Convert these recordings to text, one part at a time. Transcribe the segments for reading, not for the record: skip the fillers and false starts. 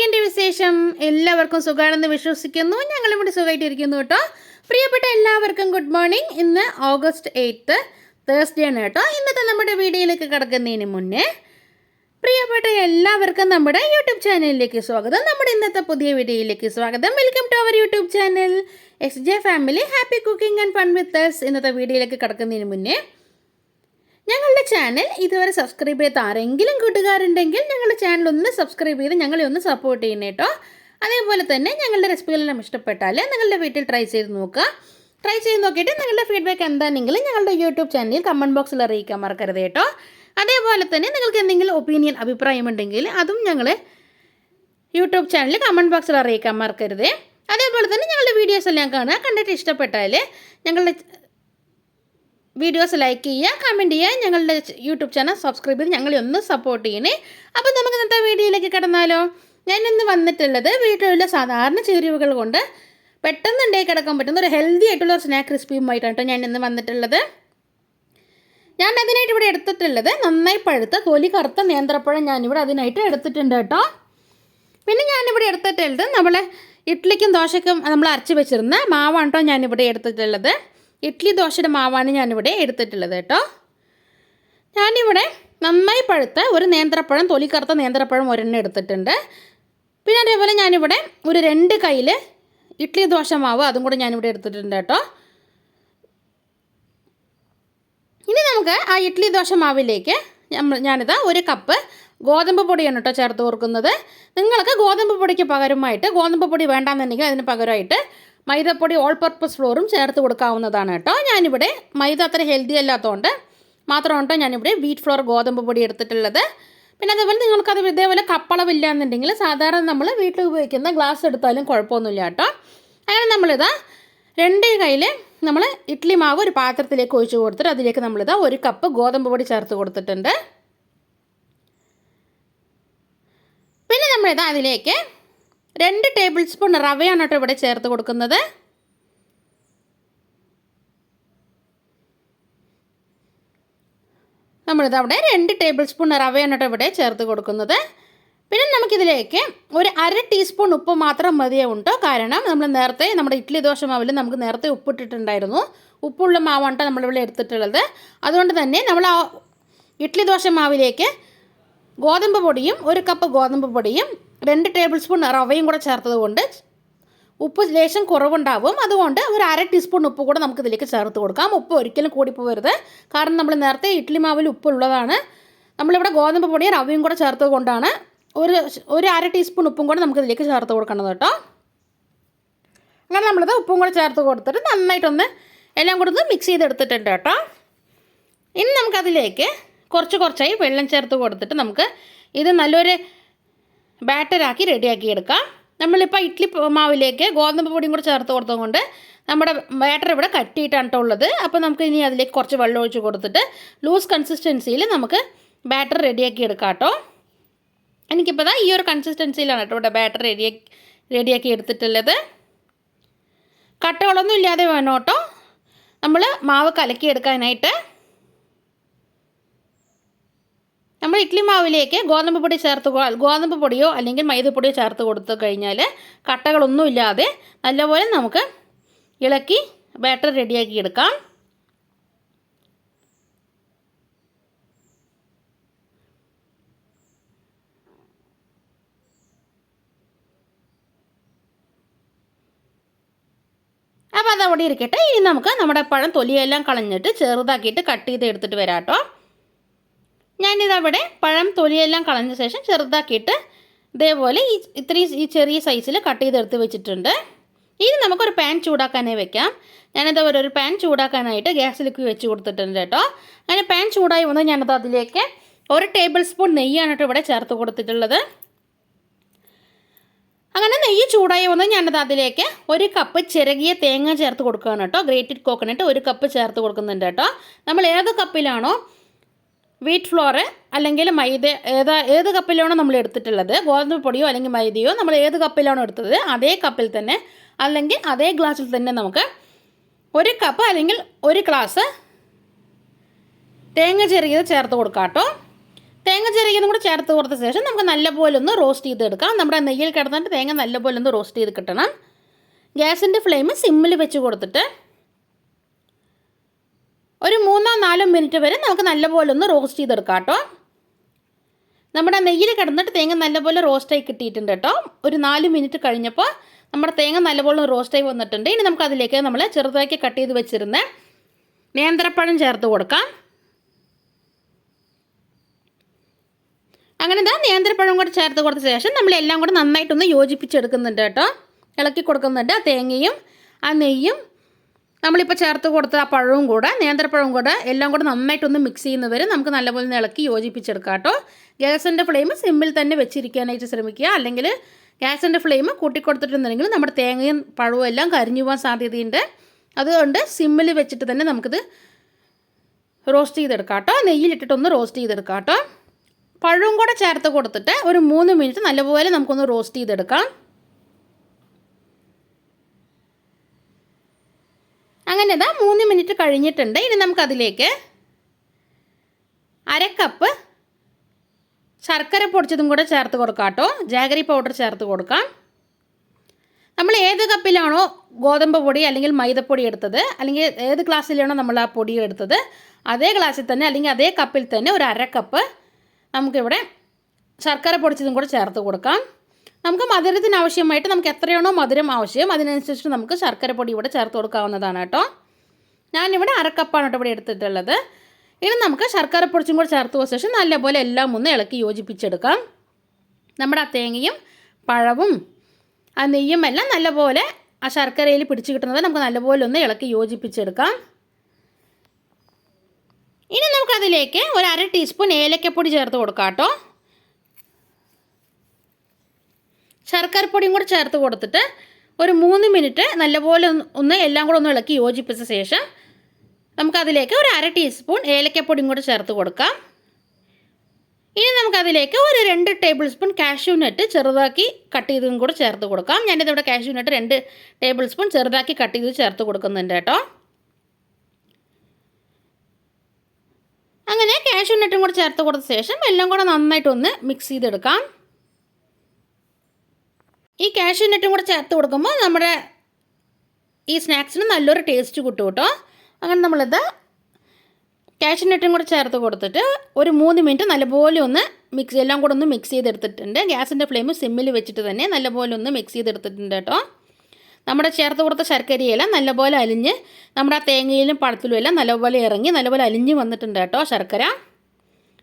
എന്തൊക്കെയുണ്ട് വിശേഷം? എല്ലാവർക്കും സുഖമാണെന്ന് വിശ്വസിക്കുന്നു. ഞങ്ങളിവിടെ സുഖമായിട്ടിരിക്കുന്നു കേട്ടോ. പ്രിയപ്പെട്ട എല്ലാവർക്കും ഗുഡ് മോർണിംഗ്. ഇന്ന് ഓഗസ്റ്റ് 8 തേഴ്സ്ഡേ ആണ് കേട്ടോ. ഇന്നത്തെ നമ്മുടെ വീഡിയോയിലേക്ക് കിടക്കുന്നതിന് മുന്നേ പ്രിയപ്പെട്ട എല്ലാവർക്കും നമ്മുടെ യൂട്യൂബ് ചാനലിലേക്ക് സ്വാഗതം. നമ്മുടെ ഇന്നത്തെ പുതിയ വീഡിയോയിലേക്ക് സ്വാഗതം. Welcome to our YouTube channel XJ family happy cooking and fun with us. ഇന്നത്തെ വീഡിയോയിലേക്ക് കിടക്കുന്നതിന് മുന്നേ ഞങ്ങളുടെ ചാനൽ ഇതുവരെ സബ്സ്ക്രൈബ് ചെയ്ത ആരെങ്കിലും കൂട്ടുകാരുണ്ടെങ്കിൽ ഞങ്ങളുടെ ചാനൽ ഒന്ന് സബ്സ്ക്രൈബ് ചെയ്ത് ഞങ്ങളെ ഒന്ന് സപ്പോർട്ട് ചെയ്യണം കേട്ടോ. അതേപോലെ തന്നെ ഞങ്ങളുടെ റെസിപ്പികളെല്ലാം ഇഷ്ടപ്പെട്ടാൽ നിങ്ങളുടെ വീട്ടിൽ ട്രൈ ചെയ്ത് നോക്കുക. ട്രൈ ചെയ്ത് നോക്കിയിട്ട് നിങ്ങളുടെ ഫീഡ്ബാക്ക് എന്താണെങ്കിലും ഞങ്ങളുടെ യൂട്യൂബ് ചാനലിൽ കമൻറ്റ് ബോക്സിൽ അറിയിക്കാൻ മറക്കരുത് കേട്ടോ. അതേപോലെ തന്നെ നിങ്ങൾക്ക് എന്തെങ്കിലും ഒപ്പീനിയൻ അഭിപ്രായമുണ്ടെങ്കിൽ അതും ഞങ്ങൾ യൂട്യൂബ് ചാനലിൽ കമൻറ്റ് ബോക്സിൽ അറിയിക്കാൻ മറക്കരുത്. അതേപോലെ തന്നെ ഞങ്ങളുടെ വീഡിയോസ് എല്ലാം കാണുക. കണ്ടിട്ട് ഇഷ്ടപ്പെട്ടാൽ ഞങ്ങളുടെ വീഡിയോസ് ലൈക്ക് ചെയ്യുക, കമൻറ്റ് ചെയ്യുക, ഞങ്ങളുടെ യൂട്യൂബ് ചാനൽ സബ്സ്ക്രൈബ് ചെയ്ത് ഞങ്ങളെ ഒന്ന് സപ്പോർട്ട് ചെയ്യണേ. അപ്പോൾ നമുക്ക് ഇന്നത്തെ വീഡിയോയിലേക്ക് കിടന്നാലോ. ഞാനിന്ന് വന്നിട്ടുള്ളത് വീട്ടിലുള്ള സാധാരണ ചേരുവകൾ കൊണ്ട് പെട്ടെന്ന് ഉണ്ടായി കിടക്കാൻ പറ്റുന്ന ഒരു ഹെൽത്തി ആയിട്ടുള്ള ഒരു സ്നാക്ക് റെസിപ്പിയുമായിട്ടാണ് കേട്ടോ ഞാൻ ഇന്ന് വന്നിട്ടുള്ളത്. ഞാൻ അതിനായിട്ട് ഇവിടെ എടുത്തിട്ടുള്ളത് നന്നായി പഴുത്ത തൊലി കറുത്ത നേന്ത്രപ്പഴം ഞാനിവിടെ അതിനായിട്ട് എടുത്തിട്ടുണ്ട് കേട്ടോ. പിന്നെ ഞാനിവിടെ എടുത്തിട്ടുള്ളത് നമ്മൾ ഇഡ്ഡലിക്കും ദോശയ്ക്കും നമ്മൾ അരച്ച് വെച്ചിരുന്ന മാവാണ് കേട്ടോ ഞാനിവിടെ എടുത്തിട്ടുള്ളത്. ഇഡ്ഡലി ദോശയുടെ മാവാണ് ഞാനിവിടെ എടുത്തിട്ടുള്ളത് കേട്ടോ. ഞാനിവിടെ നന്നായി പഴുത്ത ഒരു നേന്ത്രപ്പഴം തൊലി കറുത്ത നേന്ത്രപ്പഴം ഒരെണ്ണം എടുത്തിട്ടുണ്ട്. പിന്നെ അതേപോലെ ഞാനിവിടെ ഒരു 2 കയ്യിൽ ഇഡ്ഡലി ദോശ മാവ് അതും കൂടെ ഞാനിവിടെ എടുത്തിട്ടുണ്ട് കേട്ടോ. ഇനി നമുക്ക് ആ ഇഡ്ഡലി ദോശ മാവിലേക്ക് ഞാനിതാ 1 കപ്പ് ഗോതമ്പ് പൊടിയാണ് കേട്ടോ ചേർത്ത് കൊടുക്കുന്നത്. നിങ്ങൾക്ക് ഗോതമ്പ് പൊടിക്ക് പകരമായിട്ട് ഗോതമ്പ് പൊടി വേണ്ടാന്നുണ്ടെങ്കിൽ അതിന് പകരമായിട്ട് മൈദപ്പൊടി ഓൾ പർപ്പസ് ഫ്ലോറും ചേർത്ത് കൊടുക്കാവുന്നതാണ് കേട്ടോ. ഞാനിവിടെ മൈദ അത്ര ഹെൽത്തി അല്ലാത്തതുകൊണ്ട് മാത്രമാണ് കേട്ടോ ഞാനിവിടെ വീറ്റ് ഫ്ലോർ ഗോതമ്പ് പൊടി എടുത്തിട്ടുള്ളത്. പിന്നെ അതേപോലെ നിങ്ങൾക്കത് ഇതേപോലെ കപ്പളവില്ല എന്നുണ്ടെങ്കിൽ സാധാരണ നമ്മൾ വീട്ടിൽ ഉപയോഗിക്കുന്ന ഗ്ലാസ് എടുത്താലും കുഴപ്പമൊന്നുമില്ല കേട്ടോ. അങ്ങനെ നമ്മളിതാ 2 കയ്യിൽ നമ്മൾ ഇഡ്ഡലി മാവ് ഒരു പാത്രത്തിലേക്ക് ഒഴിച്ച് കൊടുത്തിട്ട് അതിലേക്ക് നമ്മളിതാ 1 കപ്പ് ഗോതമ്പ് പൊടി ചേർത്ത് കൊടുത്തിട്ടുണ്ട്. പിന്നെ നമ്മളിതാ അതിലേക്ക് 2 ടേബിൾ സ്പൂൺ റവയാണ് കേട്ടോ ഇവിടെ ചേർത്ത് കൊടുക്കുന്നത്. നമ്മളിതവിടെ 2 ടേബിൾ സ്പൂൺ റവയാണ് കേട്ടോ ഇവിടെ ചേർത്ത് കൊടുക്കുന്നത്. പിന്നെ നമുക്കിതിലേക്ക് ഒരു 1/2 ടീസ്പൂൺ ഉപ്പ് മാത്രം മതിയാവും കേട്ടോ. കാരണം നമ്മൾ നേരത്തെ നമ്മുടെ ഇഡ്ഡലി ദോശ മാവിൽ നമുക്ക് നേരത്തെ ഉപ്പിട്ടിട്ടുണ്ടായിരുന്നു. ഉപ്പുള്ള മാവാണ് കേട്ടോ നമ്മളിവിടെ എടുത്തിട്ടുള്ളത്. അതുകൊണ്ട് തന്നെ നമ്മൾ ആ ഇഡ്ഡലി ദോശ മാവിലേക്ക് ഗോതമ്പ് പൊടിയും 1 കപ്പ് ഗോതമ്പ് പൊടിയും 2 ടേബിൾ സ്പൂൺ റവയും കൂടെ ചേർത്തത് കൊണ്ട് ഉപ്പ് ലേശം കുറവുണ്ടാവും. അതുകൊണ്ട് ഒരു 1/2 ടീസ്പൂൺ ഉപ്പ് കൂടെ നമുക്കിതിലേക്ക് ചേർത്ത് കൊടുക്കാം. ഉപ്പ് ഒരിക്കലും കൂടിപ്പോവരുത്. കാരണം നമ്മൾ നേരത്തെ ഇഡ്ഡലി മാവിൽ ഉപ്പുള്ളതാണ്. നമ്മളിവിടെ ഗോതമ്പ് പൊടിയും റവയും കൂടെ ചേർത്തത് കൊണ്ടാണ് ഒരു 1/2 ടീസ്പൂൺ ഉപ്പും കൂടെ നമുക്കിതിലേക്ക് ചേർത്ത് കൊടുക്കേണ്ടത് കേട്ടോ. അങ്ങനെ നമ്മളിത് ഉപ്പും കൂടെ ചേർത്ത് കൊടുത്തിട്ട് നന്നായിട്ടൊന്ന് എല്ലാം കൂടെ ഒന്ന് മിക്സ് ചെയ്തെടുത്തിട്ടുണ്ട് കേട്ടോ. ഇനി നമുക്കതിലേക്ക് കുറച്ചായി വെള്ളം ചേർത്ത് കൊടുത്തിട്ട് നമുക്ക് ഇത് നല്ലൊരു ബാറ്ററാക്കി റെഡിയാക്കി എടുക്കാം. നമ്മളിപ്പോൾ ഇഡ്ഡലി മാവിലേക്ക് ഗോതമ്പ് പൊടിയും കൂടെ ചേർത്ത് കൊടുത്തതുകൊണ്ട് നമ്മുടെ ബാറ്റർ ഇവിടെ കട്ടിയിട്ടാണ് ഉള്ളത്. അപ്പോൾ നമുക്ക് ഇനി അതിലേക്ക് കുറച്ച് വെള്ളം ഒഴിച്ച് കൊടുത്തിട്ട് ലൂസ് കൺസിസ്റ്റൻസിയിൽ നമുക്ക് ബാറ്റർ റെഡിയാക്കി എടുക്കാം കേട്ടോ. എനിക്കിപ്പോൾ ഈ ഒരു കൺസിസ്റ്റൻസിയിലാണ് കേട്ടോ ഇവിടെ ബാറ്റർ റെഡിയാക്കി എടുത്തിട്ടുള്ളത്. കട്ടകളൊന്നും ഇല്ലാതെ വേണം കേട്ടോ നമ്മൾ മാവ് കലക്കിയെടുക്കാനായിട്ട്. നമ്മൾ ഇഡ്ഡലി മാവിലേക്ക് ഗോതമ്പ് പൊടിയോ അല്ലെങ്കിൽ മൈദപ്പൊടിയോ ചേർത്ത് കൊടുത്തു കഴിഞ്ഞാൽ കട്ടകളൊന്നും ഇല്ലാതെ നല്ലപോലെ നമുക്ക് ഇളക്കി ബാറ്റർ റെഡിയാക്കി എടുക്കാം. അപ്പോൾ അതവിടെ ഇരിക്കട്ടെ. ഇനി നമുക്ക് നമ്മുടെ പഴം തൊലിയെല്ലാം കളഞ്ഞിട്ട് ചെറുതാക്കിയിട്ട് കട്ട് ചെയ്ത് എടുത്തിട്ട് വരാം കേട്ടോ. ഞാനിതവിടെ പഴം തൊലിയെല്ലാം കളഞ്ഞ ശേഷം ചെറുതാക്കിയിട്ട് ഇതേപോലെ ഈ ചെറിയ സൈസിൽ കട്ട് ചെയ്തെടുത്ത് വെച്ചിട്ടുണ്ട്. ഇനി നമുക്കൊരു പാൻ ചൂടാക്കാനായി വെക്കാം. ഞാനിതേപോലെ ഒരു പാൻ ചൂടാക്കാനായിട്ട് ഗ്യാസിലേക്ക് വെച്ച് കൊടുത്തിട്ടുണ്ട് കേട്ടോ. അങ്ങനെ പാൻ ചൂടായി വന്ന് ഞാനത് അതിലേക്ക് 1 ടേബിൾ സ്പൂൺ നെയ്യാണ് കേട്ടോ ഇവിടെ ചേർത്ത് കൊടുത്തിട്ടുള്ളത്. അങ്ങനെ നെയ്യ് ചൂടായി വന്ന് ഞാനത് അതിലേക്ക് 1 കപ്പ് ചിരകിയ തേങ്ങ ചേർത്ത് കൊടുക്കുകയാണ് കേട്ടോ. ഗ്രേറ്റഡ് കോക്കനട്ട് 1 കപ്പ് ചേർത്ത് കൊടുക്കുന്നുണ്ട് കേട്ടോ. നമ്മൾ ഏത് കപ്പിലാണോ വീറ്റ് ഫ്ലോർ അല്ലെങ്കിൽ മൈദ ഏത് കപ്പിലാണോ നമ്മൾ എടുത്തിട്ടുള്ളത്, ഗോതമ്പ് പൊടിയോ അല്ലെങ്കിൽ മൈദയോ നമ്മൾ ഏത് കപ്പിലാണോ എടുത്തത് അതേ കപ്പിൽ തന്നെ അല്ലെങ്കിൽ അതേ ഗ്ലാസ്സിൽ തന്നെ നമുക്ക് 1 കപ്പ് അല്ലെങ്കിൽ 1 ഗ്ലാസ് തേങ്ങ ചെറിയത് ചേർത്ത് കൊടുക്കാം കേട്ടോ. തേങ്ങ ചിരകിയതും കൂടെ ചേർത്ത് കൊടുത്ത ശേഷം നമുക്ക് നല്ലപോലെ ഒന്ന് റോസ്റ്റ് ചെയ്തെടുക്കാം. നമ്മുടെ നെയ്യിൽ കിടന്നിട്ട് തേങ്ങ നല്ലപോലെ ഒന്ന് റോസ്റ്റ് ചെയ്ത് കിട്ടണം. ഗ്യാസിൻ്റെ ഫ്ലെയിം സിമ്മിൽ വെച്ച് കൊടുത്തിട്ട് ഒരു 3-4 മിനിറ്റ് വരെ നമുക്ക് നല്ലപോലെ ഒന്ന് റോസ്റ്റ് ചെയ്തെടുക്കാം കേട്ടോ. നമ്മുടെ നെയ്യിൽ കിടന്നിട്ട് തേങ്ങ നല്ലപോലെ റോസ്റ്റായി കിട്ടിയിട്ടുണ്ട് കേട്ടോ. ഒരു 4 മിനിറ്റ് കഴിഞ്ഞപ്പോൾ നമ്മുടെ തേങ്ങ നല്ലപോലെ റോസ്റ്റായി വന്നിട്ടുണ്ട്. ഇനി നമുക്ക് അതിലേക്ക് നമ്മൾ ചെറുതാക്കി കട്ട് ചെയ്ത് വെച്ചിരുന്ന നേന്ത്രപ്പഴം ചേർത്ത് കൊടുക്കാം. അങ്ങനെ നേന്ത്രപ്പഴം കൂടെ ചേർത്ത് കൊടുത്ത ശേഷം നമ്മളെല്ലാം കൂടെ നന്നായിട്ടൊന്ന് യോജിപ്പിച്ചെടുക്കുന്നുണ്ട് കേട്ടോ. ഇളക്കി കൊടുക്കുന്നുണ്ട്. ആ തേങ്ങയും ആ നെയ്യും നമ്മളിപ്പോൾ ചേർത്ത് കൊടുത്ത ആ പഴവും കൂടെ നേന്ത്രപ്പഴവും കൂടെ എല്ലാം കൂടെ നന്നായിട്ടൊന്ന് മിക്സ് ചെയ്യുന്നവരെ നമുക്ക് നല്ലപോലെ ഇളക്കി യോജിപ്പിച്ചെടുക്കാം കേട്ടോ. ഗ്യാസിൻ്റെ ഫ്ലെയിം സിമ്മിൽ തന്നെ വെച്ചിരിക്കാനായിട്ട് ശ്രമിക്കുക. അല്ലെങ്കിൽ ഗ്യാസിൻ്റെ ഫ്ലെയിം കൂട്ടിക്കൊടുത്തിട്ടുണ്ടെങ്കിൽ നമ്മുടെ തേങ്ങയും പഴവും എല്ലാം കരിഞ്ഞു പോകാൻ സാധ്യതയുണ്ട്. അതുകൊണ്ട് സിമ്മിൽ വെച്ചിട്ട് തന്നെ നമുക്കിത് റോസ്റ്റ് ചെയ്തെടുക്കാം കേട്ടോ. നെയ്യിലിട്ടിട്ടൊന്ന് റോസ്റ്റ് ചെയ്തെടുക്കാം കേട്ടോ. പഴവും കൂടെ ചേർത്ത് കൊടുത്തിട്ട് ഒരു 3 മിനിറ്റ് നല്ലപോലെ നമുക്കൊന്ന് റോസ്റ്റ് ചെയ്തെടുക്കാം. അങ്ങനെ 3 മിനിറ്റ് കഴിഞ്ഞിട്ടുണ്ട്. ഇനി നമുക്കതിലേക്ക് 1/2 കപ്പ് ശർക്കര പൊടിച്ചതും കൂടെ ചേർത്ത് കൊടുക്കാം കേട്ടോ. ജാഗരി പൗഡർ ചേർത്ത് കൊടുക്കാം. നമ്മൾ ഏത് കപ്പിലാണോ ഗോതമ്പ് പൊടി അല്ലെങ്കിൽ മൈദപ്പൊടി എടുത്തത്, അല്ലെങ്കിൽ ഏത് ഗ്ലാസ്സിലാണോ നമ്മൾ ആ പൊടി എടുത്തത്, അതേ ഗ്ലാസ്സിൽ തന്നെ അല്ലെങ്കിൽ അതേ കപ്പിൽ തന്നെ ഒരു 1/2 കപ്പ് നമുക്കിവിടെ ശർക്കര പൊടിച്ചതും കൂടെ ചേർത്ത് കൊടുക്കാം. നമുക്ക് മധുരത്തിന് ആവശ്യമായിട്ട് നമുക്ക് എത്രയാണോ മധുരം ആവശ്യം അതിനനുസരിച്ച് നമുക്ക് ശർക്കര പൊടി ഇവിടെ ചേർത്ത് കൊടുക്കാവുന്നതാണ് കേട്ടോ. ഞാനിവിടെ 1/2 കപ്പാണ് കേട്ടോ ഇവിടെ എടുത്തിട്ടുള്ളത്. ഇനി നമുക്ക് ശർക്കര പൊടിച്ചും കൂടെ ചേർത്ത് കൊടുത്ത ശേഷം നല്ലപോലെ എല്ലാം ഒന്ന് ഇളക്കി യോജിപ്പിച്ചെടുക്കാം. നമ്മുടെ ആ തേങ്ങയും പഴവും ആ നെയ്യും എല്ലാം നല്ലപോലെ ആ ശർക്കരയിൽ പിടിച്ച് കിട്ടുന്നത് നമുക്ക് നല്ലപോലെ ഒന്ന് ഇളക്കി യോജിപ്പിച്ചെടുക്കാം. ഇനി നമുക്കതിലേക്ക് ഒരു 1/2 ടീസ്പൂൺ ഏലക്കപ്പൊടി ചേർത്ത് കൊടുക്കാം കേട്ടോ. ശർക്കരപ്പൊടിയും കൂടെ ചേർത്ത് കൊടുത്തിട്ട് ഒരു 3 മിനിറ്റ് നല്ലപോലെ ഒന്ന് എല്ലാം കൂടെ ഒന്ന് ഇളക്കി യോജിപ്പിച്ച ശേഷം നമുക്കതിലേക്ക് ഒരു 1/2 ടീസ്പൂൺ ഏലക്കപ്പൊടിയും കൂടെ ചേർത്ത് കൊടുക്കാം. ഇനി നമുക്കതിലേക്ക് ഒരു 2 ടേബിൾ സ്പൂൺ കാഷ്യൂ നട്ട് ചെറുതാക്കി കട്ട് ചെയ്തതും കൂടെ ചേർത്ത് കൊടുക്കാം. ഞാനിതിവിടെ കാഷ്യൂ നട്ട് 2 ടേബിൾ സ്പൂൺ ചെറുതാക്കി കട്ട് ചെയ്ത് ചേർത്ത് കൊടുക്കുന്നുണ്ട് കേട്ടോ. അങ്ങനെ കാഷ്യൂ നട്ടും കൂടെ ചേർത്ത് കൊടുത്ത ശേഷം എല്ലാം കൂടെ നന്നായിട്ടൊന്ന് മിക്സ് ചെയ്തെടുക്കാം. ഈ കാഷ്യൂ നട്ടും കൂടെ ചേർത്ത് കൊടുക്കുമ്പോൾ നമ്മുടെ ഈ സ്നാക്സിന് നല്ലൊരു ടേസ്റ്റ് കിട്ടും കേട്ടോ. അങ്ങനെ നമ്മളിത് കാഷ്യൂ നട്ടും കൂടെ ചേർത്ത് കൊടുത്തിട്ട് ഒരു 3 മിനിറ്റ് നല്ലപോലെ ഒന്ന് എല്ലാം കൂടെ ഒന്ന് മിക്സ് ചെയ്തെടുത്തിട്ടുണ്ട്. ഗ്യാസിൻ്റെ ഫ്ലെയിം സിമ്മിൽ വെച്ചിട്ട് തന്നെ നല്ലപോലെ ഒന്ന് മിക്സ് ചെയ്തെടുത്തിട്ടുണ്ട് കേട്ടോ. നമ്മുടെ ചേർത്ത് കൊടുത്ത ശർക്കരയെല്ലാം നല്ലപോലെ അലിഞ്ഞ് നമ്മുടെ ആ തേങ്ങയിലും പഴത്തിലും എല്ലാം നല്ലപോലെ ഇറങ്ങി നല്ലപോലെ അലിഞ്ഞ് വന്നിട്ടുണ്ട് കേട്ടോ ശർക്കര.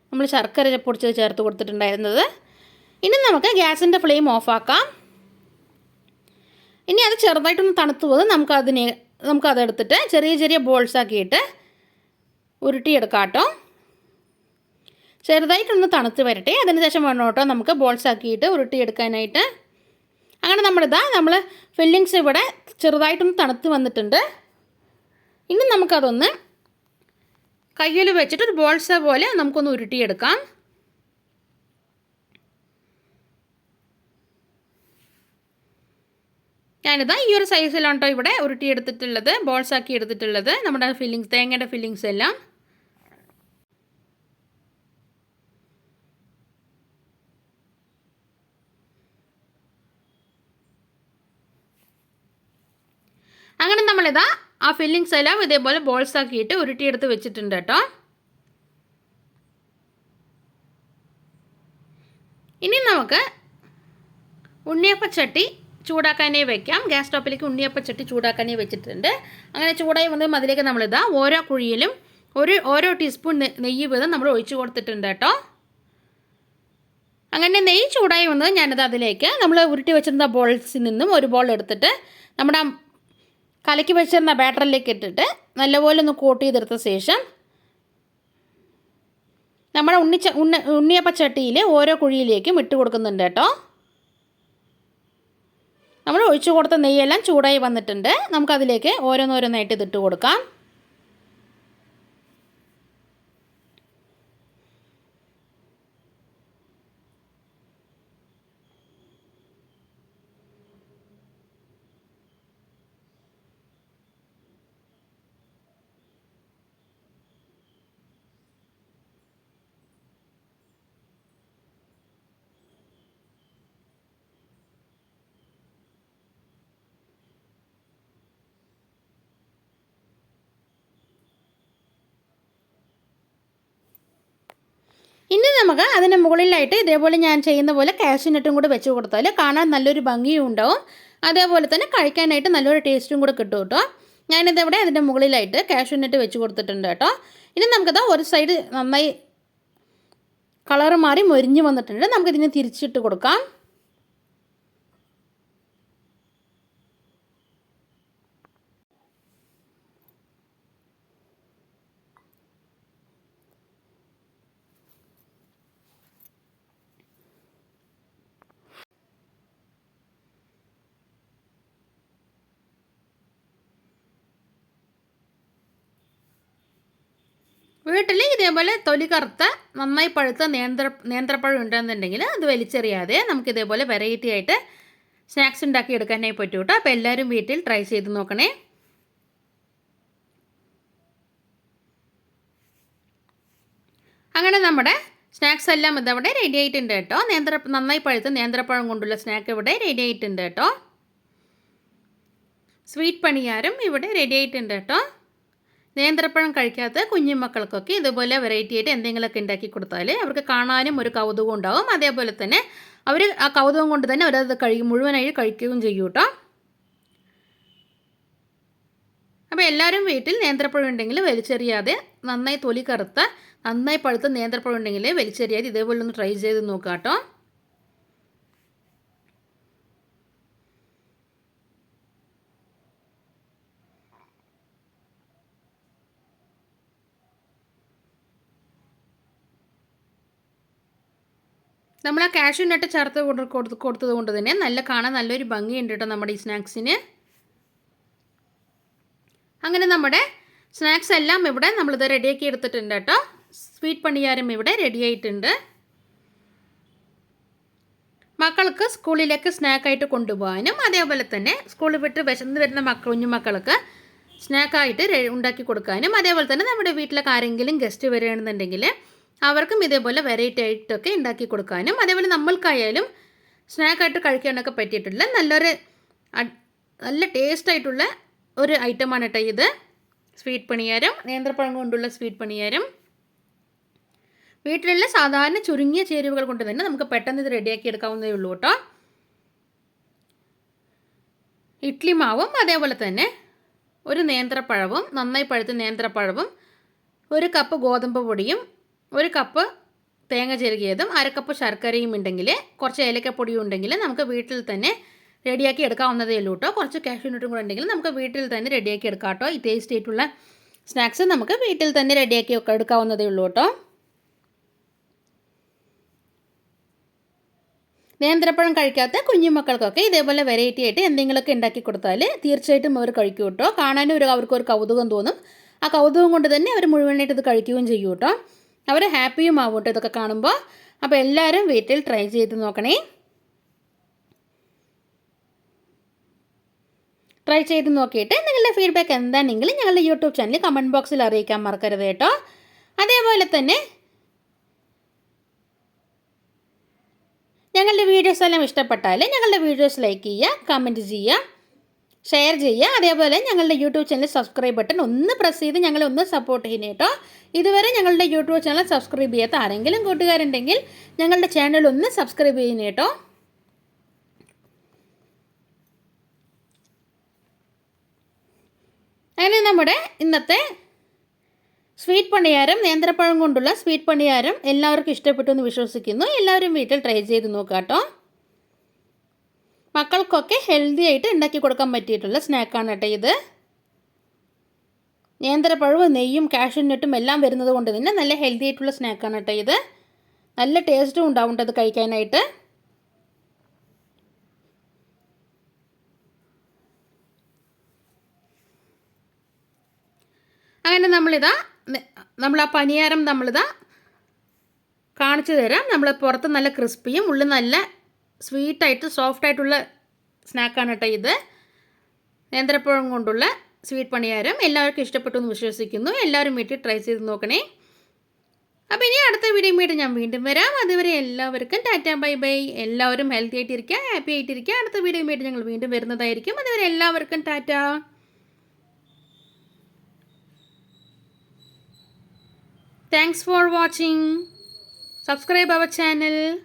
നമ്മൾ ശർക്കര പൊടിച്ചത് ചേർത്ത് കൊടുത്തിട്ടുണ്ടായിരുന്നത്. ഇനി നമുക്ക് ഗ്യാസിൻ്റെ ഫ്ലെയിം ഓഫാക്കാം. ഇനി അത് ചെറുതായിട്ടൊന്ന് തണുത്ത് പോകും. നമുക്കതെടുത്തിട്ട് ചെറിയ ചെറിയ ബോൾസ് ആക്കിയിട്ട് ഉരുട്ടിയെടുക്കാം കേട്ടോ. ചെറുതായിട്ടൊന്ന് തണുത്ത് വരട്ടെ. അതിനുശേഷം വേണം കേട്ടോ നമുക്ക് ബോൾസ് ആക്കിയിട്ട് ഉരുട്ടിയെടുക്കാനായിട്ട്. അങ്ങനെ നമ്മൾ ഫില്ലിങ്സ് ഇവിടെ ചെറുതായിട്ടൊന്ന് തണുത്ത് വന്നിട്ടുണ്ട്. ഇനി നമുക്കതൊന്ന് കയ്യിൽ വെച്ചിട്ട് ഒരു ബോൾസ പോലെ നമുക്കൊന്ന് ഉരുട്ടിയെടുക്കാം. ഞാനിതാ ഈ ഒരു സൈസിലാണ് കേട്ടോ ഇവിടെ ഉരുട്ടിയെടുത്തിട്ടുള്ളത്, ബോൾസാക്കി എടുത്തിട്ടുള്ളത് നമ്മുടെ ഫില്ലിങ്സ്, തേങ്ങയുടെ ഫില്ലിങ്സ് എല്ലാം. അങ്ങനെ നമ്മളിതാ ആ ഫില്ലിങ്സ് എല്ലാം ഇതേപോലെ ബോൾസ് ആക്കിയിട്ട് ഉരുട്ടിയെടുത്ത് വെച്ചിട്ടുണ്ട് കേട്ടോ. ഇനി നമുക്ക് ഉണ്ണിയപ്പച്ചട്ടി ചൂടാക്കാനേ വെക്കാം. ഗ്യാസ് സ്റ്റോപ്പിലേക്ക് ഉണ്ണിയപ്പച്ചട്ടി ചൂടാക്കാനേ വെച്ചിട്ടുണ്ട്. അങ്ങനെ ചൂടായി വന്നതും അതിലേക്ക് നമ്മളിതാ ഓരോ കുഴിയിലും ഓരോ ടീസ്പൂൺ നെയ്യ് വീതം നമ്മൾ ഒഴിച്ച് കൊടുത്തിട്ടുണ്ട് കേട്ടോ. അങ്ങനെ നെയ്യ് ചൂടായി വന്നത് ഞാനിത് അതിലേക്ക് നമ്മൾ ഉരുട്ടി വെച്ചിരുന്ന ബോൾസിൽ നിന്നും ഒരു ബോൾ എടുത്തിട്ട് നമ്മുടെ കലക്കി വെച്ചിരുന്ന ബാറ്ററിലേക്ക് ഇട്ടിട്ട് നല്ലപോലെ ഒന്ന് കോട്ട് ചെയ്തെടുത്ത ശേഷം നമ്മുടെ ഉണ്ണിയപ്പച്ചട്ടിയിൽ ഓരോ കുഴിയിലേക്കും ഇട്ട് കൊടുക്കുന്നുണ്ട് കേട്ടോ. നമ്മൾ ഒഴിച്ചു കൊടുത്ത നെയ്യെല്ലാം ചൂടായി വന്നിട്ടുണ്ട്. നമുക്കതിലേക്ക് ഓരോന്നോരോന്നായിട്ട് ഇതിട്ട് കൊടുക്കാം. ഇനി നമുക്ക് അതിന് മുകളിലായിട്ട് ഇതേപോലെ ഞാൻ ചെയ്യുന്ന പോലെ കാഷ്യൂനട്ടും കൂടെ വെച്ച് കൊടുത്താൽ കാണാൻ നല്ലൊരു ഭംഗിയും ഉണ്ടാവും. അതേപോലെ തന്നെ കഴിക്കാനായിട്ട് നല്ലൊരു ടേസ്റ്റും കൂടെ കിട്ടും കേട്ടോ. ഞാനിതവിടെ അതിൻ്റെ മുകളിലായിട്ട് കാഷ്യൂനട്ട് വെച്ച് കൊടുത്തിട്ടുണ്ട് കേട്ടോ. ഇനി നമുക്കത് ഒരു സൈഡ് നന്നായി കളറ് മാറി മൊരിഞ്ഞ് വന്നിട്ടുണ്ട്. നമുക്കിതിനെ തിരിച്ചിട്ട് കൊടുക്കാം. വീട്ടിൽ ഇതേപോലെ തൊലി കറുത്ത നന്നായി പഴുത്ത നേന്ത്രപ്പഴം ഉണ്ടെന്നുണ്ടെങ്കിൽ അത് വലിച്ചെറിയാതെ നമുക്ക് ഇതേപോലെ വെറൈറ്റി ആയിട്ട് സ്നാക്സ് ഉണ്ടാക്കി എടുക്കാനായി പറ്റും കേട്ടോ. അപ്പോൾ എല്ലാവരും വീട്ടിൽ ട്രൈ ചെയ്ത് നോക്കണേ. അങ്ങനെ നമ്മുടെ സ്നാക്സ് എല്ലാം ഇതവിടെ റെഡി ആയിട്ടുണ്ട് കേട്ടോ. നന്നായി പഴുത്ത നേന്ത്രപ്പഴം കൊണ്ടുള്ള സ്നാക്ക് ഇവിടെ റെഡി ആയിട്ടുണ്ട് കേട്ടോ. സ്വീറ്റ് പണിയാരം ഇവിടെ റെഡി ആയിട്ടുണ്ട് കേട്ടോ. നേന്ത്രപ്പഴം കഴിക്കാത്ത കുഞ്ഞുമക്കൾക്കൊക്കെ ഇതുപോലെ വെറൈറ്റി ആയിട്ട് എന്തെങ്കിലുമൊക്കെ ഉണ്ടാക്കി കൊടുത്താൽ അവർക്ക് കാണാനും ഒരു കൗതുകം ഉണ്ടാവും. അതേപോലെ തന്നെ അവർ ആ കൗതുകം കൊണ്ട് തന്നെ അവരത് മുഴുവനായി കഴിക്കുകയും ചെയ്യും കേട്ടോ. അപ്പോൾ എല്ലാവരും വീട്ടിൽ നേന്ത്രപ്പഴം ഉണ്ടെങ്കിൽ വലിച്ചെറിയാതെ നന്നായി തൊലി കറുത്ത നന്നായി പഴുത്ത നേന്ത്രപ്പഴം ഉണ്ടെങ്കിൽ വലിച്ചെറിയാതെ ഇതേപോലെ ഒന്ന് ട്രൈ ചെയ്ത് നോക്കുക കേട്ടോ. നമ്മൾ ആ കാഷ്യൂ നട്ട് ചേർത്ത് കൊടുത്തത് കൊണ്ട് തന്നെ കാണാൻ നല്ലൊരു ഭംഗിയുണ്ട് കേട്ടോ നമ്മുടെ ഈ സ്നാക്സിന്. അങ്ങനെ നമ്മുടെ സ്നാക്സ് എല്ലാം ഇവിടെ നമ്മളിത് റെഡിയാക്കി എടുത്തിട്ടുണ്ട് കേട്ടോ. സ്വീറ്റ് പണിയാരം ഇവിടെ റെഡി ആയിട്ടുണ്ട്. മക്കൾക്ക് സ്കൂളിലേക്ക് സ്നാക്കായിട്ട് കൊണ്ടുപോകാനും അതേപോലെ തന്നെ സ്കൂളിൽ വിട്ട് വിശന്ന് വരുന്ന കുഞ്ഞുമക്കൾക്ക് സ്നാക്കായിട്ട് ഉണ്ടാക്കി കൊടുക്കാനും അതേപോലെ തന്നെ നമ്മുടെ വീട്ടിലൊക്കെ ആരെങ്കിലും ഗസ്റ്റ് വരികയാണെന്നുണ്ടെങ്കിൽ അവർക്കും ഇതേപോലെ വെറൈറ്റി ആയിട്ടൊക്കെ ഉണ്ടാക്കി കൊടുക്കാനും അതേപോലെ നമ്മൾക്കായാലും സ്നാക്കായിട്ട് കഴിക്കാനൊക്കെ പറ്റിയിട്ടുള്ള നല്ല ടേസ്റ്റായിട്ടുള്ള ഒരു ഐറ്റമാണ് കേട്ടോ ഇത്. സ്വീറ്റ് പണിയാരം, നേന്ത്രപ്പഴം കൊണ്ടുള്ള സ്വീറ്റ് പണിയാരം. വീട്ടിലുള്ള സാധാരണ ചുരുങ്ങിയ ചേരുവകൾ കൊണ്ട് തന്നെ നമുക്ക് പെട്ടെന്ന് ഇത് റെഡിയാക്കി എടുക്കാവുന്നതേ ഉള്ളൂ കേട്ടോ. ഇഡ്ഡലി മാവും അതേപോലെ തന്നെ ഒരു നേന്ത്രപ്പഴവും നന്നായി പഴുത്ത നേന്ത്രപ്പഴവും 1 കപ്പ് ഗോതമ്പ് പൊടിയും 1 കപ്പ് തേങ്ങ ചിരകിയതും 1/2 കപ്പ് ശർക്കരയും ഉണ്ടെങ്കിൽ കുറച്ച് ഏലക്കപ്പൊടിയും ഉണ്ടെങ്കിൽ നമുക്ക് വീട്ടിൽ തന്നെ റെഡിയാക്കി എടുക്കാവുന്നതേ ഉള്ളൂ കേട്ടോ. കുറച്ച് കാഷ്യൂനട്ടും കൂടെ ഉണ്ടെങ്കിൽ നമുക്ക് വീട്ടിൽ തന്നെ റെഡിയാക്കി എടുക്കാം കേട്ടോ. ഈ ടേസ്റ്റ് ആയിട്ടുള്ള സ്നാക്സ് നമുക്ക് വീട്ടിൽ തന്നെ റെഡിയാക്കി എടുക്കാവുന്നതേ ഉള്ളൂ കേട്ടോ. നേന്ത്രപ്പഴം കഴിക്കാത്ത കുഞ്ഞുമക്കൾക്കൊക്കെ ഇതേപോലെ വെറൈറ്റി ആയിട്ട് എന്തെങ്കിലുമൊക്കെ ഉണ്ടാക്കി കൊടുത്താൽ തീർച്ചയായിട്ടും അവർ കഴിക്കും കേട്ടോ. കാണാനും അവർക്കൊരു കൗതുകം തോന്നും. ആ കൗതുകം കൊണ്ട് തന്നെ അവർ മുഴുവനായിട്ട് ഇത് കഴിക്കുകയും ചെയ്യും കേട്ടോ. അവർ ഹാപ്പിയും ആവും കേട്ടോ ഇതൊക്കെ കാണുമ്പോൾ. അപ്പോൾ എല്ലാവരും വീട്ടിൽ ട്രൈ ചെയ്ത് നോക്കണേ. ട്രൈ ചെയ്ത് നോക്കിയിട്ട് നിങ്ങളുടെ ഫീഡ്ബാക്ക് എന്താണെങ്കിലും ഞങ്ങളുടെ യൂട്യൂബ് ചാനൽ കമൻറ്റ് ബോക്സിൽ അറിയിക്കാൻ മറക്കരുത് കേട്ടോ. അതേപോലെ തന്നെ ഞങ്ങളുടെ വീഡിയോസ് എല്ലാം ഇഷ്ടപ്പെട്ടാൽ ഞങ്ങളുടെ വീഡിയോസ് ലൈക്ക് ചെയ്യുക, കമൻറ്റ് ചെയ്യുക, ഷെയർ ചെയ്യുക. അതേപോലെ ഞങ്ങളുടെ യൂട്യൂബ് ചാനൽ സബ്സ്ക്രൈബ് ബട്ടൺ ഒന്ന് പ്രസ് ചെയ്ത് ഞങ്ങളെ ഒന്ന് സപ്പോർട്ട് ചെയ്യുന്നത് കേട്ടോ. ഇതുവരെ ഞങ്ങളുടെ യൂട്യൂബ് ചാനൽ സബ്സ്ക്രൈബ് ചെയ്യാത്ത ആരെങ്കിലും കൂട്ടുകാരുണ്ടെങ്കിൽ ഞങ്ങളുടെ ചാനൽ ഒന്ന് സബ്സ്ക്രൈബ് ചെയ്യുന്നത് കേട്ടോ. അങ്ങനെ നമ്മുടെ ഇന്നത്തെ സ്വീറ്റ് പണിയാരം, നേന്ത്രപ്പഴം കൊണ്ടുള്ള സ്വീറ്റ് പണിയാരം എല്ലാവർക്കും ഇഷ്ടപ്പെട്ടു എന്ന് വിശ്വസിക്കുന്നു. എല്ലാവരും വീട്ടിൽ ട്രൈ ചെയ്ത് നോക്കാം കേട്ടോ. മക്കൾക്കൊക്കെ ഹെൽത്തി ആയിട്ട് ഉണ്ടാക്കി കൊടുക്കാൻ പറ്റിയിട്ടുള്ള സ്നാക്കാണ് കേട്ടോ ഇത്. നേന്ത്രപ്പഴവും നെയ്യും കാഷ്യൂനട്ടും എല്ലാം വരുന്നത് കൊണ്ട് തന്നെ നല്ല ഹെൽത്തി ആയിട്ടുള്ള സ്നാക്കാണ് കേട്ടോ ഇത്. നല്ല ടേസ്റ്റും ഉണ്ടാവും അത് കഴിക്കാനായിട്ട്. അങ്ങനെ നമ്മൾ ആ പനിയാരം കാണിച്ചു തരാം. നമ്മൾ പുറത്ത് നല്ല ക്രിസ്പിയും ഉള്ളിൽ നല്ല സ്വീറ്റായിട്ട് സോഫ്റ്റായിട്ടുള്ള സ്നാക്കാണ് കേട്ടോ ഇത്. നേന്ത്രപ്പഴം കൊണ്ടുള്ള സ്വീറ്റ് പണിയാരം എല്ലാവർക്കും ഇഷ്ടപ്പെട്ടു എന്ന് വിശ്വസിക്കുന്നു. എല്ലാവരും വീട്ടിൽ ട്രൈ ചെയ്ത് നോക്കണേ. അപ്പോൾ ഇനി അടുത്ത വീഡിയോയുമായിട്ട് ഞാൻ വീണ്ടും വരാം. അതുവരെ എല്ലാവർക്കും ടാറ്റ ബൈ ബൈ. എല്ലാവരും ഹെൽത്തി ആയിട്ടിരിക്കുക, ഹാപ്പി ആയിട്ടിരിക്കുക. അടുത്ത വീഡിയോയുമായിട്ട് ഞങ്ങൾ വീണ്ടും വരുന്നതായിരിക്കും. അതുവരെ എല്ലാവർക്കും Tata. Thanks for watching. subscribe our channel.